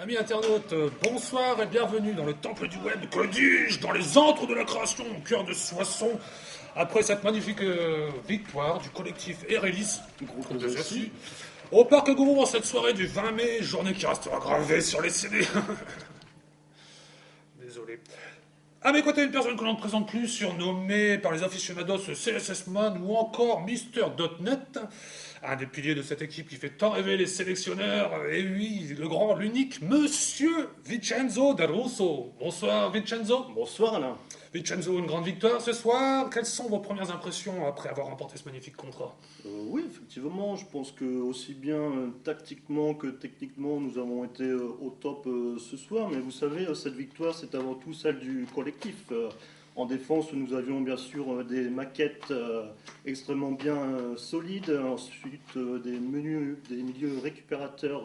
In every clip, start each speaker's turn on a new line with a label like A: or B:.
A: Amis internautes, bonsoir et bienvenue dans le temple du web, que dis-je, dans les antres de la création, au cœur de Soissons, après cette magnifique victoire du collectif Erelis, groupe de Zassi, au Parc Gourou en cette soirée du 20 mai, journée qui restera gravée sur les CD. Désolé. À mes côtés, une personne que l'on ne présente plus, surnommée par les aficionados CSS Man ou encore Mister.net, un des piliers de cette équipe qui fait tant rêver les sélectionneurs, et oui, le grand, l'unique, Monsieur Vincenzo D'Arusso. Bonsoir Vincenzo.
B: Bonsoir Alain.
A: Vincenzo, une grande victoire ce soir. Quelles sont vos premières impressions après avoir remporté ce magnifique contrat?
B: Oui, effectivement, je pense que aussi bien tactiquement que techniquement, nous avons été au top ce soir. Mais vous savez, cette victoire, c'est avant tout celle du collectif. En défense, nous avions bien sûr des maquettes extrêmement bien solides. Ensuite, des milieux récupérateurs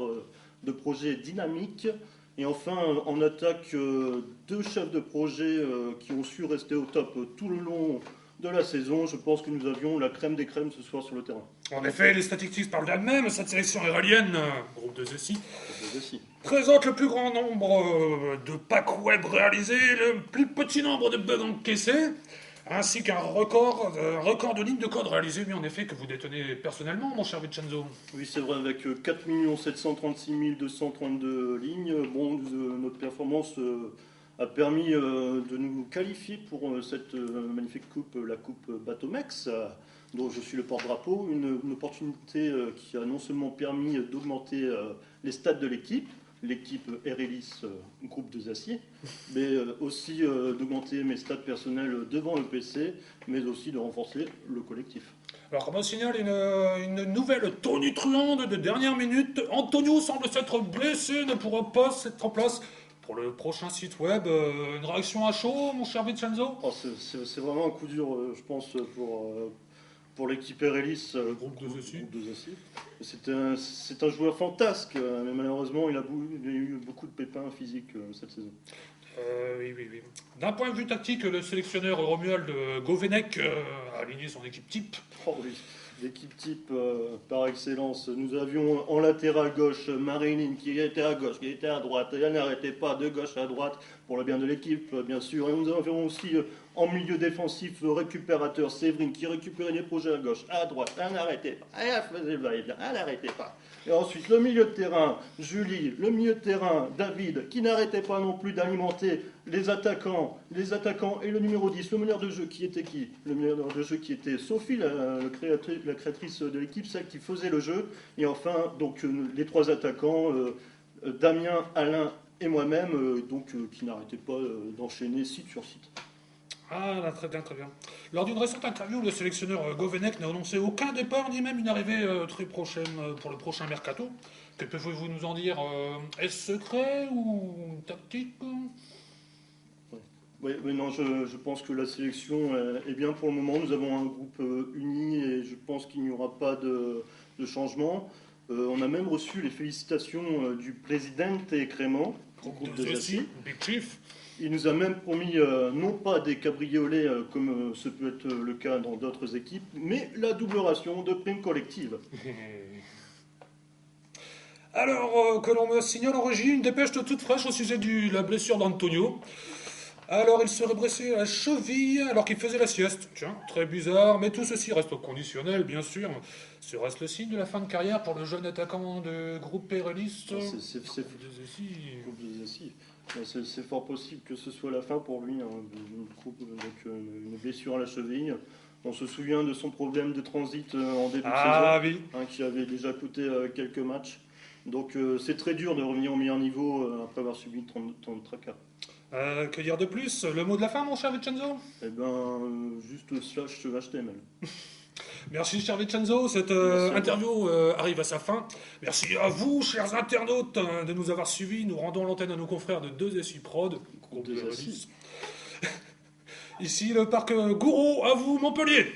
B: de projets dynamiques. Et enfin, en attaque, deux chefs de projet qui ont su rester au top tout le long de la saison. Je pense que nous avions la crème des crèmes ce soir sur le terrain.
A: En effet, les statistiques parlent d'elles-mêmes. Cette sélection iralienne, groupe de Zassi,
B: Aussi.
A: présente le plus grand nombre de packs web réalisés, le plus petit nombre de bugs encaissés, ainsi qu'un record de lignes de code réalisées, mais en effet, que vous détenez personnellement, mon cher Vincenzo.
B: Oui, c'est vrai, avec 4 736 232 lignes, bon, notre performance a permis de nous qualifier pour cette magnifique coupe, la coupe Batomex, dont je suis le porte-drapeau. Une opportunité qui a non seulement permis d'augmenter les stats de l'équipe Erelis, groupe de Zacier, mais aussi d'augmenter mes stats personnels devant le PC, mais aussi de renforcer le collectif.
A: Alors, comme on signale une nouvelle tonitruante de dernière minute, Antonio semble s'être blessé, ne pourra pas être en place pour le prochain site web. Une réaction à chaud, mon cher Vincenzo?
B: Oh, c'est vraiment un coup dur, je pense, pour l'équipe Erelis,
A: Groupe de Zassi.
B: C'est un joueur fantasque, mais malheureusement, il a eu beaucoup de pépins physiques cette saison.
A: Oui. D'un point de vue tactique, le sélectionneur Romuald Govenek a aligné son équipe type.
B: Oh oui, l'équipe type par excellence. Nous avions en latéral gauche Marilyn qui était à gauche, qui était à droite. Elle n'arrêtait pas de gauche à droite pour le bien de l'équipe, bien sûr. Et nous avions aussi en milieu défensif le récupérateur Séverine qui récupérait les projets à gauche, à droite. Elle n'arrêtait pas. Elle faisait le va-et-vient. Elle n'arrêtait pas. Et ensuite, le milieu de terrain, Julie, le milieu de terrain, David, qui n'arrêtait pas non plus d'alimenter les attaquants et le numéro 10, le meneur de jeu qui était qui? Le meneur de jeu qui était Sophie, la créatrice de l'équipe, celle qui faisait le jeu. Et enfin, donc, les trois attaquants, Damien, Alain et moi-même, qui n'arrêtaient pas d'enchaîner site sur site.
A: Ah, là, très bien. Lors d'une récente interview, le sélectionneur Govenek n'a annoncé aucun départ, ni même une arrivée très prochaine pour le prochain mercato. Que pouvez-vous nous en dire? Est-ce secret ou tactique?
B: Oui, non, je pense que la sélection est bien pour le moment. Nous avons un groupe uni et je pense qu'il n'y aura pas de changement. On a même reçu les félicitations du président Crément,
A: Groupe de Zassi, Big Chief.
B: Il nous a même promis non pas des cabriolets comme ce peut être le cas dans d'autres équipes, mais la double ration de primes collectives.
A: Alors que l'on me signale en régie une dépêche toute fraîche au sujet de la blessure d'Antonio. Alors, il serait blessé à la cheville alors qu'il faisait la sieste. Tiens, très bizarre, mais tout ceci reste au conditionnel, bien sûr. Serait-ce le signe de la fin de carrière pour le jeune attaquant de groupe Erelis?
B: C'est fort possible que ce soit la fin pour lui, une blessure à la cheville. On se souvient de son problème de transit en début de saison,
A: oui.
B: Qui avait déjà coûté quelques matchs. Donc c'est très dur de revenir au meilleur niveau après avoir subi tant de tracas.
A: Que dire de plus? Le mot de la fin, mon cher Vincenzo?
B: Eh ben, juste /HTML.
A: Merci, cher Vincenzo. Cette interview arrive à sa fin. Merci à vous, chers internautes, de nous avoir suivis. Nous rendons l'antenne à nos confrères de 2SI Prod.
B: Groupe de Zassi.
A: Ici, le parc Gourou, à vous, Montpellier.